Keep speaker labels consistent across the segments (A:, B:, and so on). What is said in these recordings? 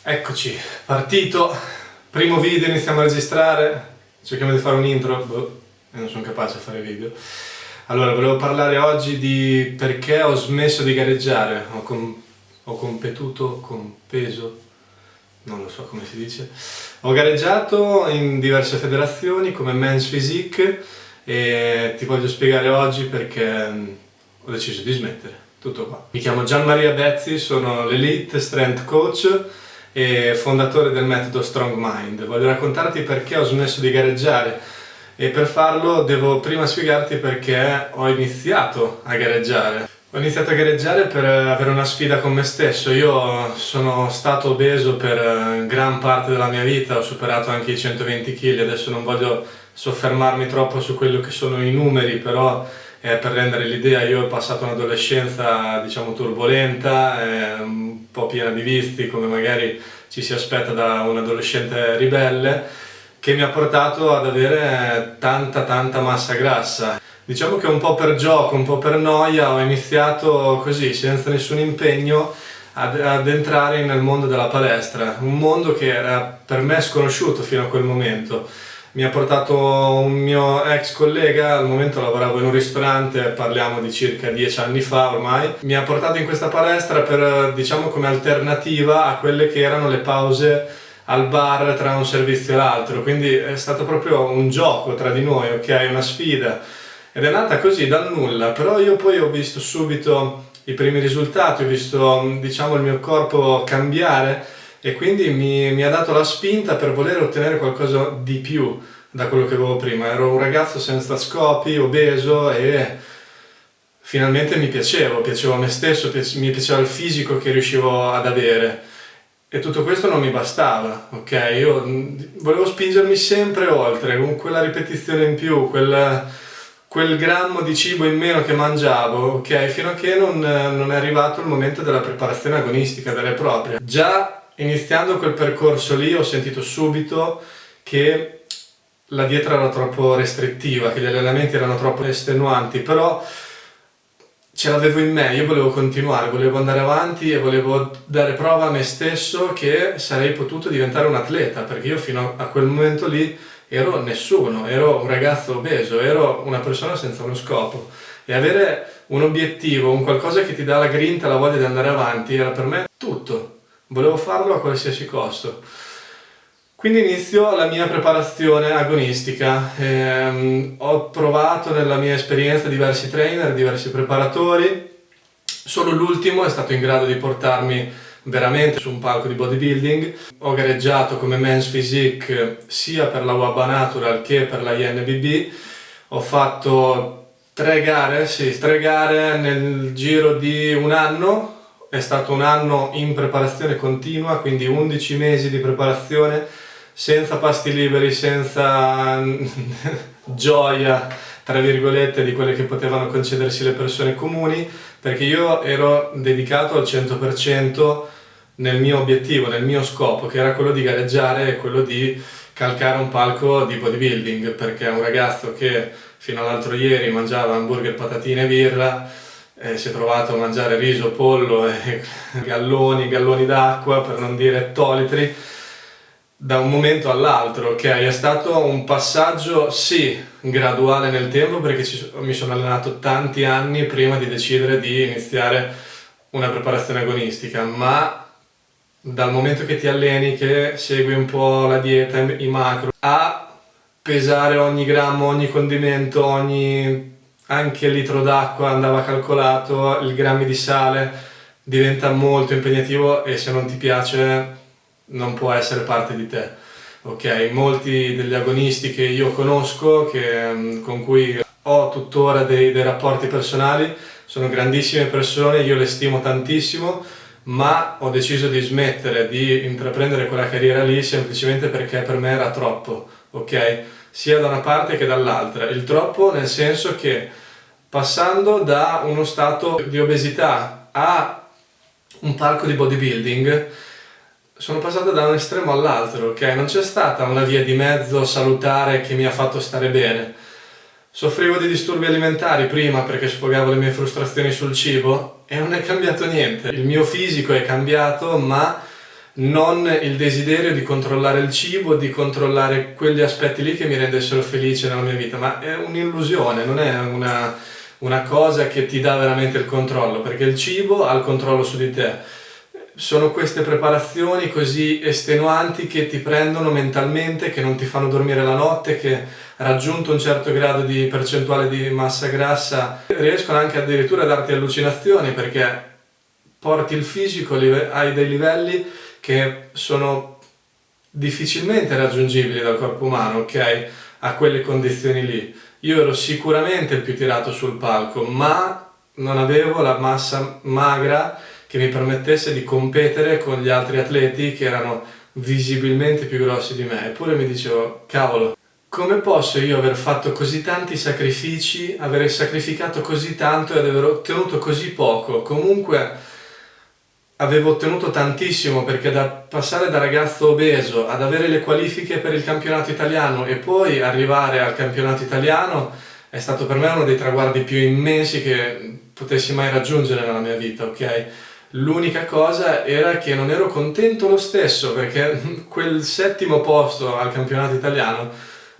A: Eccoci, partito, primo video, iniziamo a registrare, cerchiamo di fare un intro, non sono capace a fare video. Allora, volevo parlare oggi di perché ho smesso di gareggiare, ho compeso, non lo so come si dice. Ho gareggiato in diverse federazioni come Men's Physique e ti voglio spiegare oggi perché ho deciso di smettere, tutto qua. Mi chiamo Gianmaria Bezzi, sono l'Elite Strength Coach e fondatore del metodo Strong Mind. Voglio raccontarti perché ho smesso di gareggiare e per farlo devo prima spiegarti perché ho iniziato a gareggiare. Ho iniziato a gareggiare per avere una sfida con me stesso. Io sono stato obeso per gran parte della mia vita, ho superato anche i 120 kg, adesso non voglio soffermarmi troppo su quello che sono i numeri, però per rendere l'idea, io ho passato un'adolescenza diciamo turbolenta, un po' piena di vizi come magari ci si aspetta da un adolescente ribelle, che mi ha portato ad avere tanta massa grassa. Diciamo che un po' per gioco, un po' per noia ho iniziato così, senza nessun impegno, ad entrare nel mondo della palestra, un mondo che era per me sconosciuto fino a quel momento. Mi ha portato un mio ex collega, al momento lavoravo in un ristorante, parliamo di circa 10 anni fa ormai, mi ha portato in questa palestra per, diciamo, come alternativa a quelle che erano le pause al bar tra un servizio e l'altro, quindi è stato proprio un gioco tra di noi, ok? Una sfida, ed è nata così dal nulla, però io poi ho visto subito i primi risultati, ho visto, diciamo, il mio corpo cambiare e quindi mi ha dato la spinta per voler ottenere qualcosa di più da quello che avevo prima. Ero un ragazzo senza scopi, obeso e finalmente piacevo a me stesso, mi piaceva il fisico che riuscivo ad avere. E tutto questo non mi bastava, ok? Io volevo spingermi sempre oltre, con quella ripetizione in più, quel grammo di cibo in meno che mangiavo, ok? Fino a che non è arrivato il momento della preparazione agonistica vera e propria. Già iniziando quel percorso lì ho sentito subito che la dieta era troppo restrittiva, che gli allenamenti erano troppo estenuanti, però ce l'avevo in me, io volevo continuare, volevo andare avanti e volevo dare prova a me stesso che sarei potuto diventare un atleta, perché io fino a quel momento lì ero nessuno, ero un ragazzo obeso, ero una persona senza uno scopo e avere un obiettivo, un qualcosa che ti dà la grinta, la voglia di andare avanti era per me tutto. Volevo farlo a qualsiasi costo. Quindi inizio la mia preparazione agonistica. Ho provato nella mia esperienza diversi trainer, diversi preparatori. Solo l'ultimo è stato in grado di portarmi veramente su un palco di bodybuilding. Ho gareggiato come Men's Physique sia per la WABA Natural che per la INBB. Ho fatto 3 gare nel giro di un anno. È stato un anno in preparazione continua, quindi 11 mesi di preparazione, senza pasti liberi, senza gioia, tra virgolette, di quelle che potevano concedersi le persone comuni, perché io ero dedicato al 100% nel mio obiettivo, nel mio scopo, che era quello di gareggiare e quello di calcare un palco di bodybuilding, perché un ragazzo che fino all'altro ieri mangiava hamburger, patatine e birra, si è trovato a mangiare riso, pollo e galloni d'acqua, per non dire ettolitri, da un momento all'altro, ok? È stato un passaggio, sì, graduale nel tempo, perché mi sono allenato tanti anni prima di decidere di iniziare una preparazione agonistica, ma dal momento che ti alleni, che segui un po' la dieta, i macro, a pesare ogni grammo, ogni condimento, anche il litro d'acqua andava calcolato, il grammi di sale, diventa molto impegnativo e se non ti piace non può essere parte di te, ok? Molti degli agonisti che io conosco, con cui ho tuttora dei rapporti personali, sono grandissime persone, io le stimo tantissimo, ma ho deciso di smettere di intraprendere quella carriera lì semplicemente perché per me era troppo, ok? Sia da una parte che dall'altra. Il troppo nel senso che passando da uno stato di obesità a un palco di bodybuilding sono passato da un estremo all'altro, ok? Non c'è stata una via di mezzo salutare che mi ha fatto stare bene. Soffrivo di disturbi alimentari prima perché sfogavo le mie frustrazioni sul cibo e non è cambiato niente. Il mio fisico è cambiato, ma non il desiderio di controllare il cibo, di controllare quegli aspetti lì che mi rendessero felice nella mia vita, ma è un'illusione, non è una cosa che ti dà veramente il controllo, perché il cibo ha il controllo su di te. Sono queste preparazioni così estenuanti che ti prendono mentalmente, che non ti fanno dormire la notte, che raggiunto un certo grado di percentuale di massa grassa riescono anche addirittura a darti allucinazioni, perché porti il fisico ai dei livelli che sono difficilmente raggiungibili dal corpo umano, ok? A quelle condizioni lì. Io ero sicuramente il più tirato sul palco, ma non avevo la massa magra che mi permettesse di competere con gli altri atleti che erano visibilmente più grossi di me. Eppure mi dicevo, cavolo, come posso io aver fatto così tanti sacrifici, aver sacrificato così tanto e aver ottenuto così poco? Comunque avevo ottenuto tantissimo, perché da passare da ragazzo obeso ad avere le qualifiche per il campionato italiano e poi arrivare al campionato italiano è stato per me uno dei traguardi più immensi che potessi mai raggiungere nella mia vita, ok? L'unica cosa era che non ero contento lo stesso, perché quel settimo posto al campionato italiano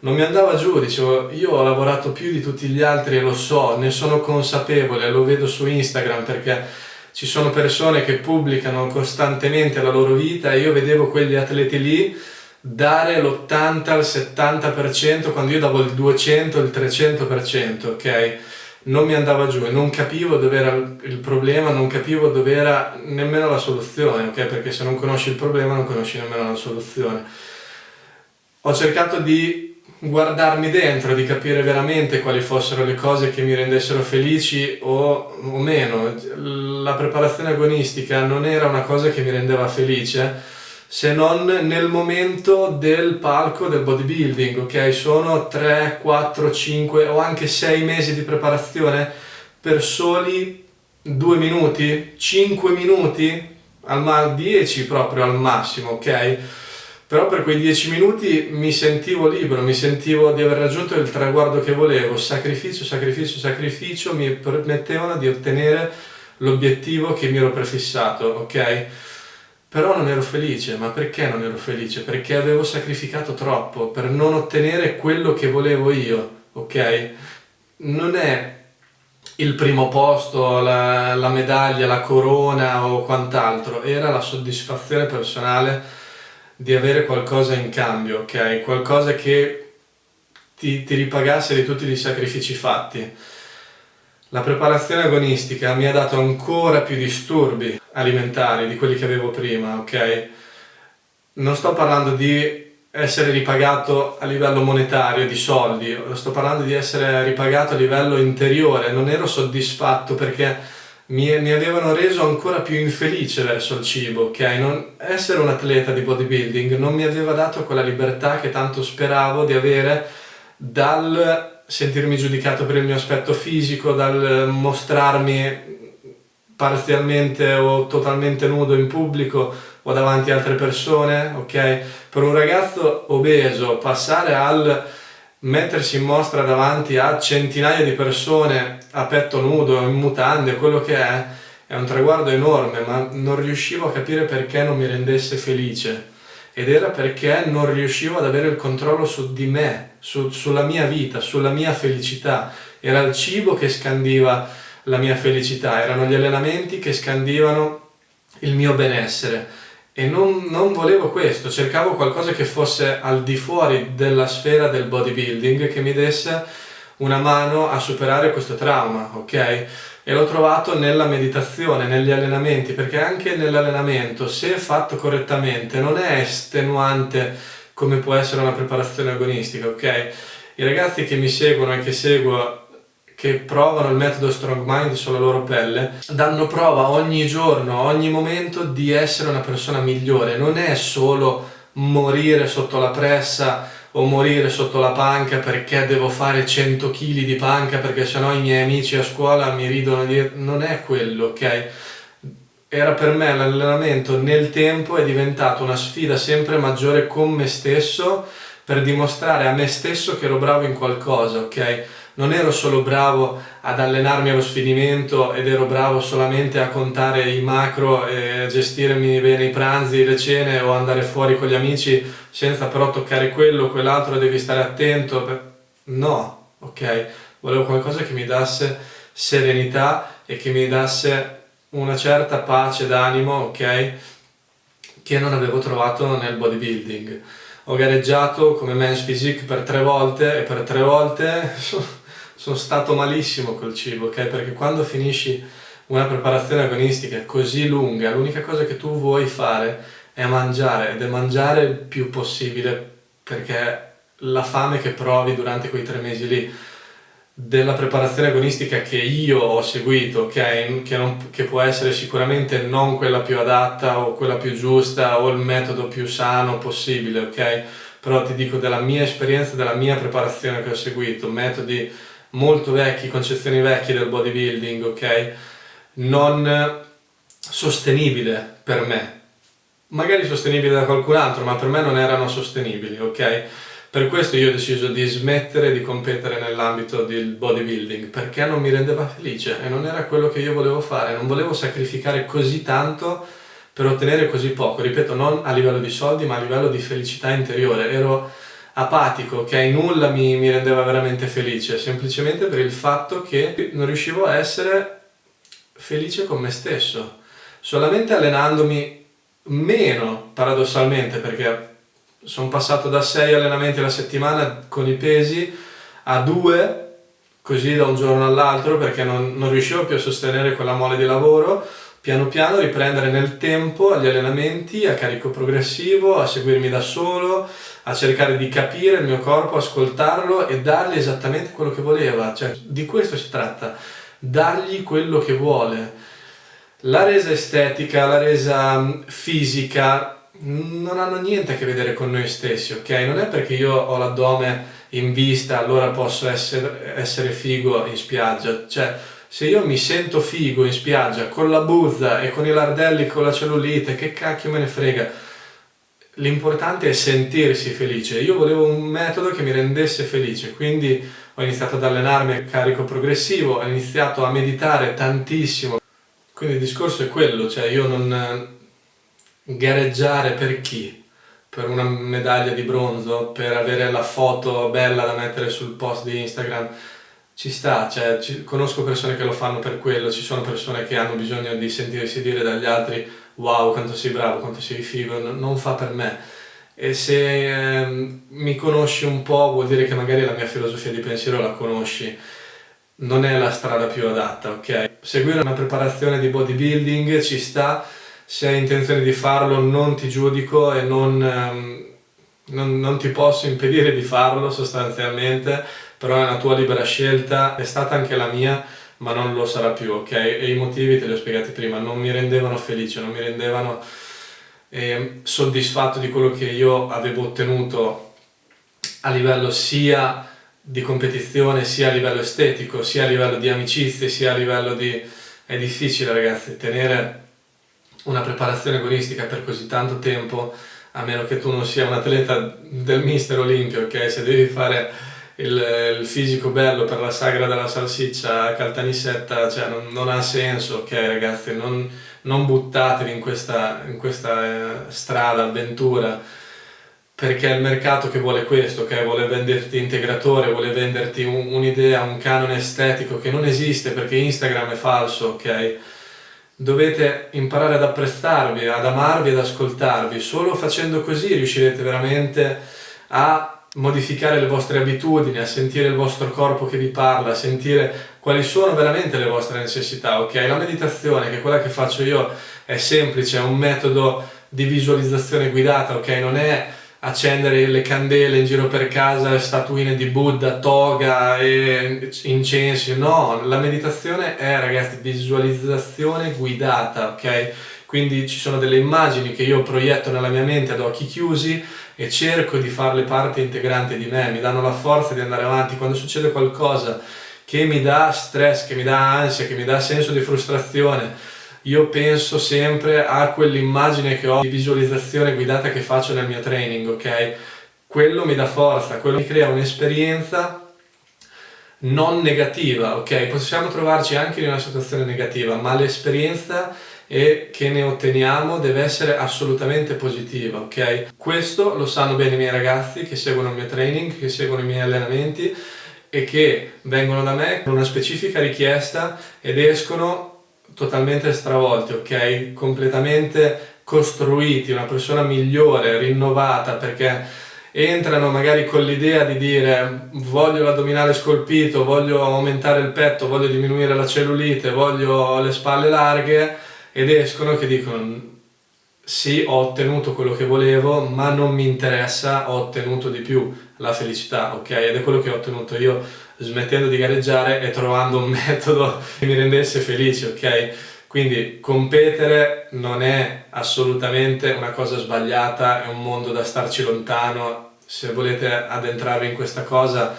A: non mi andava giù. Dicevo, io ho lavorato più di tutti gli altri e lo so, ne sono consapevole, lo vedo su Instagram perché ci sono persone che pubblicano costantemente la loro vita e io vedevo quegli atleti lì dare l'80 al 70% quando io davo il 200, il 300%, ok? Non mi andava giù e non capivo dove era il problema, non capivo dove era nemmeno la soluzione, ok? Perché se non conosci il problema non conosci nemmeno la soluzione. Ho cercato di guardarmi dentro, di capire veramente quali fossero le cose che mi rendessero felici o meno. La preparazione agonistica non era una cosa che mi rendeva felice, se non nel momento del palco del bodybuilding, ok? Sono 3, 4, 5 o anche 6 mesi di preparazione per soli 2 minuti, 5 minuti, 10 proprio al massimo, ok? Però per quei 10 minuti mi sentivo libero, mi sentivo di aver raggiunto il traguardo che volevo. Sacrificio, sacrificio, sacrificio mi permettevano di ottenere l'obiettivo che mi ero prefissato, ok? Però non ero felice. Ma perché non ero felice? Perché avevo sacrificato troppo per non ottenere quello che volevo io, ok? Non è il primo posto, la medaglia, la corona o quant'altro, era la soddisfazione personale di avere qualcosa in cambio, ok? Qualcosa che ti ripagasse di tutti i sacrifici fatti. La preparazione agonistica mi ha dato ancora più disturbi alimentari di quelli che avevo prima, ok? Non sto parlando di essere ripagato a livello monetario, di soldi, sto parlando di essere ripagato a livello interiore. Non ero soddisfatto perché mi avevano reso ancora più infelice verso il cibo, ok? Essere un atleta di bodybuilding non mi aveva dato quella libertà che tanto speravo di avere, dal sentirmi giudicato per il mio aspetto fisico, dal mostrarmi parzialmente o totalmente nudo in pubblico o davanti a altre persone, ok? Per un ragazzo obeso passare al mettersi in mostra davanti a centinaia di persone a petto nudo, in mutande, quello che è un traguardo enorme, ma non riuscivo a capire perché non mi rendesse felice. Ed era perché non riuscivo ad avere il controllo su di me, sulla mia vita, sulla mia felicità. Era il cibo che scandiva la mia felicità, erano gli allenamenti che scandivano il mio benessere. E non volevo questo, cercavo qualcosa che fosse al di fuori della sfera del bodybuilding, che mi desse una mano a superare questo trauma, ok? E l'ho trovato nella meditazione, negli allenamenti, perché anche nell'allenamento, se fatto correttamente, non è estenuante come può essere una preparazione agonistica, ok? I ragazzi che mi seguono e che seguo, che provano il metodo Strong Mind sulla loro pelle, danno prova ogni giorno, ogni momento di essere una persona migliore. Non è solo morire sotto la pressa o morire sotto la panca perché devo fare 100 kg di panca perché sennò i miei amici a scuola mi ridono di... Non è quello, ok? Era per me l'allenamento nel tempo è diventato una sfida sempre maggiore con me stesso per dimostrare a me stesso che ero bravo in qualcosa, ok? non ero solo bravo ad allenarmi allo sfinimento ed ero bravo solamente a contare i macro e a gestirmi bene i pranzi, le cene o andare fuori con gli amici senza però toccare quello, quell'altro, devi stare attento. No, ok? Volevo qualcosa che mi dasse serenità e che mi dasse una certa pace d'animo, ok? Che non avevo trovato nel bodybuilding. Ho gareggiato come men's physique per 3 volte e per 3 volte sono stato malissimo col cibo, ok? Perché quando finisci una preparazione agonistica così lunga, l'unica cosa che tu vuoi fare è mangiare, ed è mangiare il più possibile, perché la fame che provi durante quei 3 mesi lì della preparazione agonistica che io ho seguito, che può essere sicuramente non quella più adatta o quella più giusta o il metodo più sano possibile, ok? Però ti dico della mia esperienza, della mia preparazione che ho seguito, metodi molto vecchi, concezioni vecchie del bodybuilding, ok? Non sostenibile per me, magari sostenibile da qualcun altro, ma per me non erano sostenibili, ok? Per questo io ho deciso di smettere di competere nell'ambito del bodybuilding, perché non mi rendeva felice e non era quello che io volevo fare, non volevo sacrificare così tanto per ottenere così poco, ripeto, non a livello di soldi, ma a livello di felicità interiore. Ero apatico, ok? Nulla mi rendeva veramente felice, semplicemente per il fatto che non riuscivo a essere felice con me stesso, solamente allenandomi meno, paradossalmente, perché sono passato da 6 allenamenti alla settimana con i pesi a 2, così da un giorno all'altro, perché non riuscivo più a sostenere quella mole di lavoro. Piano piano riprendere nel tempo agli allenamenti a carico progressivo, a seguirmi da solo, a cercare di capire il mio corpo, ascoltarlo e dargli esattamente quello che voleva. Cioè, di questo si tratta, dargli quello che vuole. La resa estetica, la resa fisica non hanno niente a che vedere con noi stessi, ok? Non è perché io ho l'addome in vista allora posso essere figo in spiaggia. Cioè, se io mi sento figo in spiaggia con la buzza e con i lardelli, con la cellulite, che cacchio me ne frega? L'importante è sentirsi felice. Io volevo un metodo che mi rendesse felice, quindi ho iniziato ad allenarmi a carico progressivo, ho iniziato a meditare tantissimo. Quindi il discorso è quello, cioè io non gareggiare per chi? Per una medaglia di bronzo? Per avere la foto bella da mettere sul post di Instagram? Ci sta, cioè conosco persone che lo fanno per quello, ci sono persone che hanno bisogno di sentirsi dire dagli altri wow quanto sei bravo, quanto sei figo, non fa per me. E se mi conosci un po' vuol dire che magari la mia filosofia di pensiero la conosci, non è la strada più adatta, ok? Seguire una preparazione di bodybuilding ci sta, se hai intenzione di farlo non ti giudico e non ti posso impedire di farlo sostanzialmente, però è una tua libera scelta, è stata anche la mia, ma non lo sarà più, ok? E i motivi te li ho spiegati prima, non mi rendevano felice, non mi rendevano soddisfatto di quello che io avevo ottenuto a livello sia di competizione, sia a livello estetico, sia a livello di amicizie, sia a livello di... È difficile, ragazzi, tenere una preparazione agonistica per così tanto tempo, a meno che tu non sia un atleta del Mister Olimpia, ok? Se devi fare il fisico bello per la sagra della salsiccia a Caltanissetta, cioè non ha senso, ok ragazzi? Non buttatevi in questa strada, avventura, perché è il mercato che vuole questo, ok? Vuole venderti integratore, vuole venderti un'idea, un canone estetico che non esiste perché Instagram è falso, ok? Dovete imparare ad apprezzarvi, ad amarvi, ad ascoltarvi. Solo facendo così riuscirete veramente a modificare le vostre abitudini, a sentire il vostro corpo che vi parla, a sentire quali sono veramente le vostre necessità, ok? La meditazione, che è quella che faccio io, è semplice, è un metodo di visualizzazione guidata, ok? Non è accendere le candele in giro per casa, statuine di Buddha, toga e incensi, no, la meditazione è, ragazzi, visualizzazione guidata, ok? Quindi ci sono delle immagini che io proietto nella mia mente ad occhi chiusi e cerco di farle parte integrante di me, mi danno la forza di andare avanti. Quando succede qualcosa che mi dà stress, che mi dà ansia, che mi dà senso di frustrazione, io penso sempre a quell'immagine che ho di visualizzazione guidata che faccio nel mio training, ok? Quello mi dà forza, quello mi crea un'esperienza non negativa, ok? Possiamo trovarci anche in una situazione negativa, ma l'esperienza che ne otteniamo deve essere assolutamente positiva, ok? Questo lo sanno bene i miei ragazzi che seguono il mio training, che seguono i miei allenamenti e che vengono da me con una specifica richiesta ed escono totalmente stravolti, ok? Completamente costruiti, una persona migliore, rinnovata, perché entrano magari con l'idea di dire voglio l'addominale scolpito, voglio aumentare il petto, voglio diminuire la cellulite, voglio le spalle larghe, ed escono che dicono sì, ho ottenuto quello che volevo, ma non mi interessa, ho ottenuto di più, la felicità, ok? Ed è quello che ho ottenuto io smettendo di gareggiare e trovando un metodo che mi rendesse felice, ok? Quindi competere non è assolutamente una cosa sbagliata, è un mondo da starci lontano. Se volete addentrarvi in questa cosa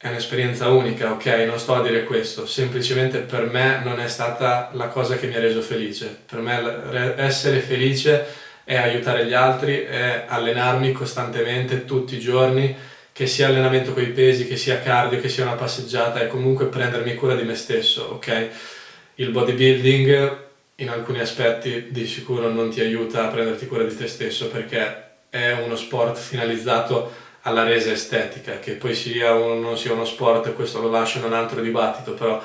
A: è un'esperienza unica, ok? Non sto a dire questo, semplicemente per me non è stata la cosa che mi ha reso felice. Per me essere felice è aiutare gli altri, è allenarmi costantemente tutti i giorni, che sia allenamento con i pesi, che sia cardio, che sia una passeggiata, è comunque prendermi cura di me stesso, ok? Il bodybuilding in alcuni aspetti di sicuro non ti aiuta a prenderti cura di te stesso, perché è uno sport finalizzato alla resa estetica, che poi sia o non sia uno sport, questo lo lascio in un altro dibattito, però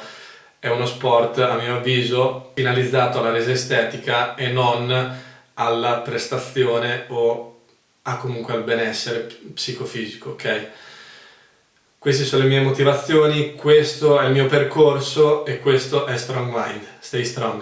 A: è uno sport a mio avviso finalizzato alla resa estetica e non alla prestazione o comunque al benessere psicofisico, ok? Queste sono le mie motivazioni, questo è il mio percorso e questo è Strong Mind. Stay strong!